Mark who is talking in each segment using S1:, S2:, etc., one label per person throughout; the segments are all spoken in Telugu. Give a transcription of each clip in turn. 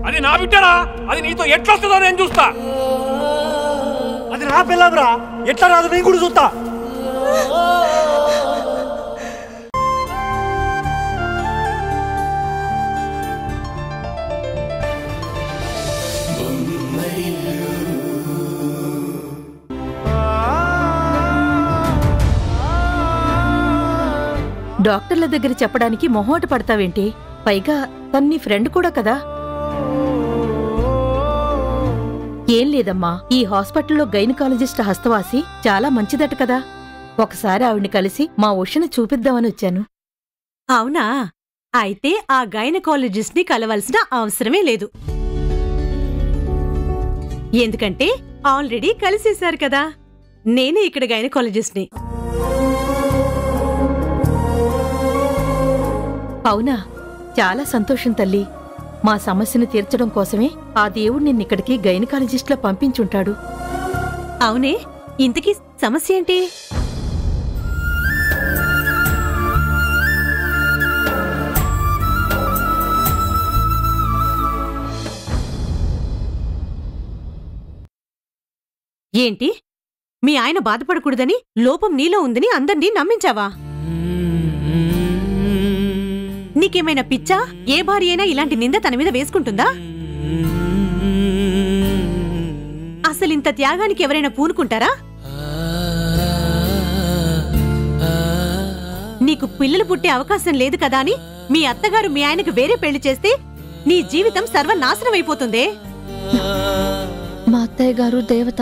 S1: అది నా బిడ్డరా, అది నీతో ఎట్లా వస్తుందో నేను చూస్తా.
S2: అది నా పిల్లరా, ఎట్లా రాదు నేను కూడా చూస్తా.
S3: డాక్టర్ల దగ్గర చెప్పడానికి మొహమాట పడతావేంటి? పైగా తన్ని ఫ్రెండ్ కూడా కదా. ఏం లేదమ్మా, ఈ హాస్పిటల్లో గైనకాలజిస్ట్ హస్తవాసి చాలా మంచిదట కదా. ఒకసారి ఆవిడ్ని కలిసి మా ఉషని చూపిద్దామని వచ్చాను.
S4: అవునా? అయితే ఆ గైనకాలజిస్ట్ ని కలవాల్సిన అవసరమే లేదు. ఎందుకంటే ఆల్రెడీ కలిసేశారు కదా. నేనే ఇక్కడ గైనకాలజిస్ట్ ని.
S3: అవునా? చాలా సంతోషం తల్లి. మా సమస్యను తీర్చడం కోసమే ఆ దేవుడు నిన్నిక్కడికి గైనకాలజిస్ట్లా పంపించుంటాడు.
S4: అవునే, ఇంతకీ సమస్య ఏంటి? ఏంటి? మీ ఆయన బాధపడకూడదని లోపం నీలో ఉందని అందర్నీ నమ్మించావా? నీకేమైనా పిచ్చా? ఏ భార్య అయినా ఇలాంటి నింద తన మీద వేసుకుంటుందా? అసలింత త్యాగానికి ఎవరైనా పూనుకుంటారా? నీకు పిల్లలు పుట్టే అవకాశం లేదు కదా అని మీ అత్తగారు మీ ఆయనకు వేరే పెళ్లి చేస్తే నీ జీవితం సర్వనాశనమైపోతుందే.
S5: మా అత్తయ్య గారు దేవత,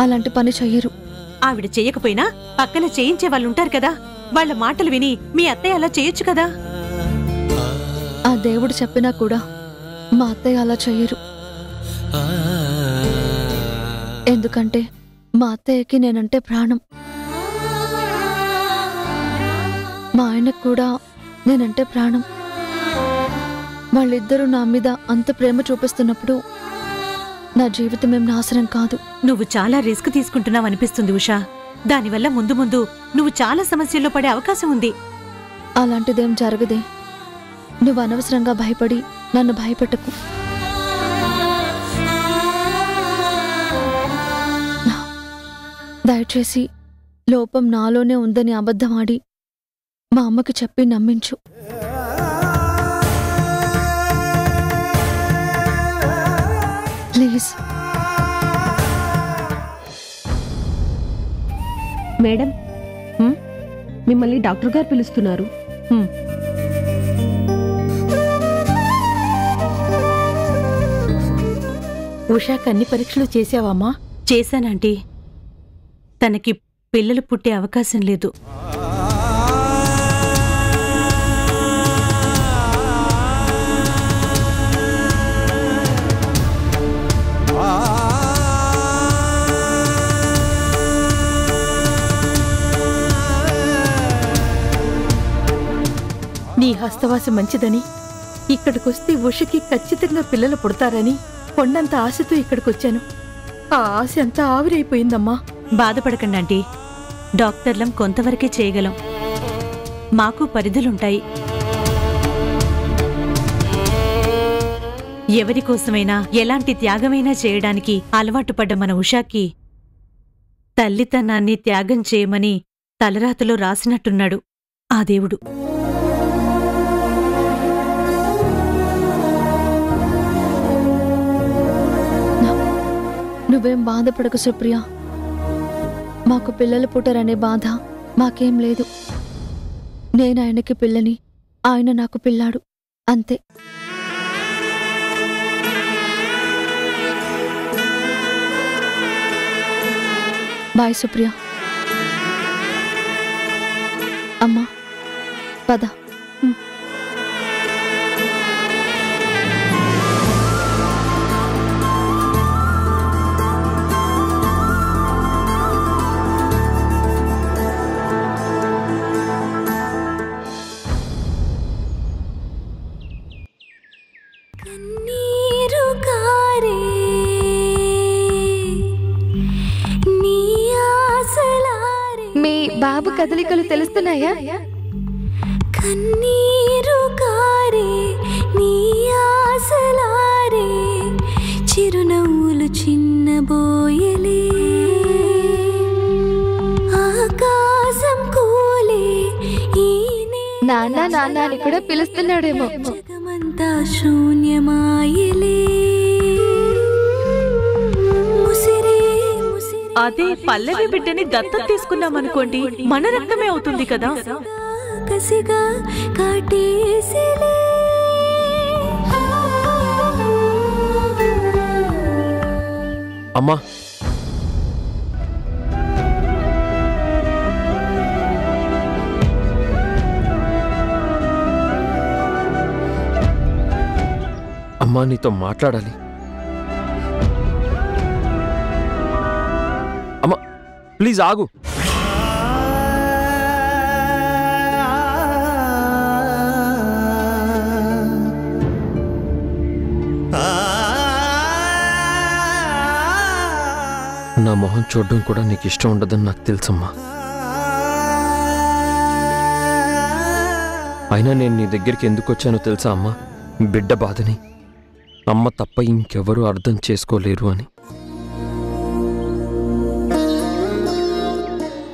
S5: అలాంటి పని చెయ్యరు.
S4: ఆవిడ చెయ్యకపోయినా పక్కన చేయించే వాళ్ళుంటారు కదా, వాళ్ల మాటలు విని మీ అత్తయ్య అలా చేయొచ్చు కదా.
S5: ఆ దేవుడు చెప్పినా కూడా మా అత్తయ్య అలా చెయ్యరు. ఎందుకంటే మా అత్తయ్యకి నేనంటే ప్రాణం. మా ఆయనకు కూడా నేనంటే ప్రాణం. వాళ్ళిద్దరూ నా మీద అంత ప్రేమ చూపిస్తున్నప్పుడు నా జీవితం ఏం నాశనం కాదు.
S4: నువ్వు చాలా రిస్క్ తీసుకుంటున్నావనిపిస్తుంది ఉషా. దానివల్ల ముందు ముందు నువ్వు చాలా సమస్యల్లో పడే అవకాశం ఉంది.
S5: అలాంటిదేం జరగదే. నువ్వు అనవసరంగా భయపడి నన్ను భయపెట్టకు. దయచేసి లోపం నాలోనే ఉందని అబద్ధమాడి మా అమ్మకి చెప్పి నమ్మించు. ప్లీజ్.
S6: మేడం, మిమ్మల్ని డాక్టర్ గారు పిలుస్తున్నారు.
S3: ఉషాకి అన్ని పరీక్షలు చేసావమ్మా?
S4: చేశానంటీ. తనకి పిల్లలు పుట్టే అవకాశం లేదు.
S3: నీ హస్తవాసి మంచిదని, ఇక్కడికొస్తే ఉషకి ఖచ్చితంగా పిల్లలు పుడతారని కొండంత ఆశతో ఇక్కడికొచ్చాను. ఆ ఆశ అంతా ఆవిరైపోయిందమ్మా.
S4: బాధపడకండి ఆంటీ, డాక్టర్లం కొంతవరకే చేయగలం. మాకు పరిధులుంటాయి. ఎవరికోసమైనా ఎలాంటి త్యాగమైనా చేయడానికి అలవాటు పడ్డ మన ఉషాకి తల్లితనాన్ని త్యాగం చేయమని తలరాతలో రాసినట్టున్నాడు ఆ దేవుడు.
S5: నువ్వేం బాధపడకు సుప్రియ. మాకు పిల్లలు పుట్టరనే బాధ మాకేం లేదు. నేను ఆయనకి పిల్లని, ఆయన నాకు పిల్లాడు, అంతే. బాయ్ సుప్రియ. అమ్మా పద.
S7: మీ బాబు కదలికలు తెలుస్తున్నాయా?
S8: కన్నీరు కారే నీ ఆశలారే
S7: నాన్న అని కూడా పిలుస్తున్నాడేమో.
S8: అదే పల్లవి బిడ్డని దత్తత తీసుకున్నామనుకోండి, మన రక్తమే అవుతుంది కదా.
S9: అమ్మా, అమ్మా నీతో మాట్లాడాలి. అమ్మా ప్లీజ్ ఆగు. నా మొహం చూడడం కూడా నీకు ఇష్టం ఉండదని నాకు తెలుసమ్మా. అయినా నేను నీ దగ్గరికి ఎందుకు వచ్చానో తెలుసా అమ్మా? బిడ్డ బాధని అమ్మ తప్ప ఇంకెవరూ అర్థం చేసుకోలేరు అని.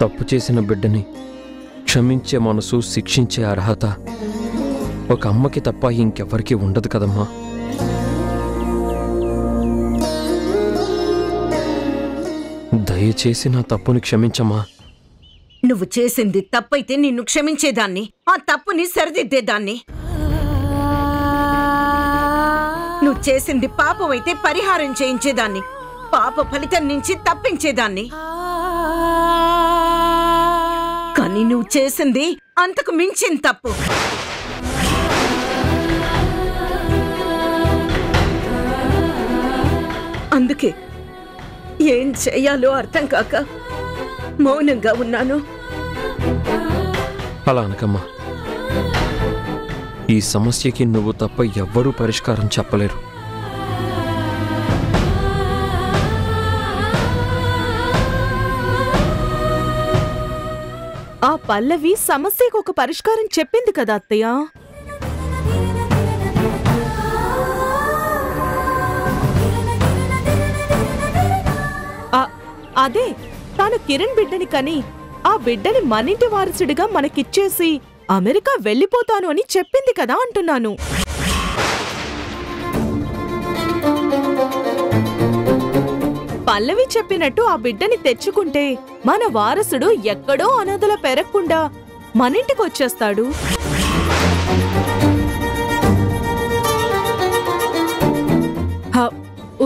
S9: తప్పు చేసిన బిడ్డని క్షమించే మనసు, శిక్షించే అర్హత ఒక అమ్మకి తప్ప ఇంకెవరికి ఉండదు కదమ్మా. దయచేసి నా తప్పుని క్షమించమ్మా.
S4: నువ్వు చేసింది తప్పైతే నిన్ను క్షమించేదాన్ని, ఆ తప్పుని సరిదిద్దేదాన్ని. నువ్వు చేసింది పాపమైతే పరిహారం చేయించేదాన్ని, పాప ఫలితం నుంచి తప్పించేదాన్ని. కానీ నువ్వు చేసింది అంతకు మించిన తప్పు. అందుకే ఏం చెయ్యాలో అర్థం కాక మౌనంగా ఉన్నాను.
S9: అలా అనకమ్మా. ఈ సమస్యకి నువ్వు తప్ప ఎవ్వరూ పరిష్కారం చెప్పలేరు.
S8: ఆ పల్లవి సమస్యకు ఒక పరిష్కారం చెప్పింది కదా అత్తయ్య. అదే తాను కిరణ్ బిడ్డని కని ఆ బిడ్డని మనింటి వారసుడిగా మనకిచ్చేసి అమెరికా వెళ్ళిపోతాను అని చెప్పింది కదా అంటున్నాను. పల్లవి చెప్పినట్టు ఆ బిడ్డని తెచ్చుకుంటే మన వారసుడు ఎక్కడో అనాథలా పెరగకుండా మనింటికి వచ్చేస్తాడు.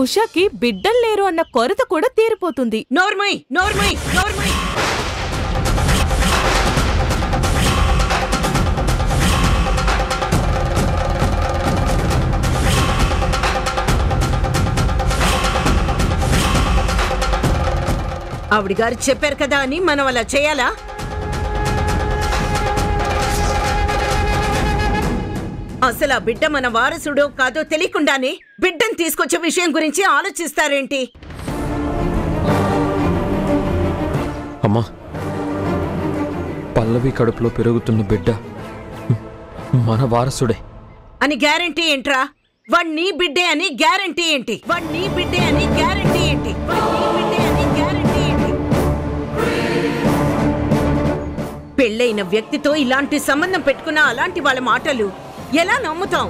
S8: ఉషాకి బిడ్డలు లేరు అన్న కొరత కూడా తీరిపోతుంది.
S4: నోర్మై నోర్మై నోర్మై. ఆవిడ గారు చెప్పారు కదా అని మనం అలా చేయాలా? అసలు ఆ బిడ్డ మన వారసుడో కాదో తెలియకుండానే బిడ్డను తీసుకొచ్చే విషయం గురించి ఆలోచిస్తారేంటి?
S9: అమ్మా, పల్లవి కడుపులో పెరుగుతున్న బిడ్డ మన వారసుడే
S4: అని గ్యారంటీ ఏంట్రా? వాడు నీ బిడ్డే అని గ్యారంటీ ఏంటి? వాడు నీ బిడ్డే అని గ్యారంటీ ఏంటి? పెళ్ళైన వ్యక్తితో ఇలాంటి సంబంధం పెట్టుకున్న అలాంటి వాళ్ళ మాటలు ఎలా నమ్ముతాం?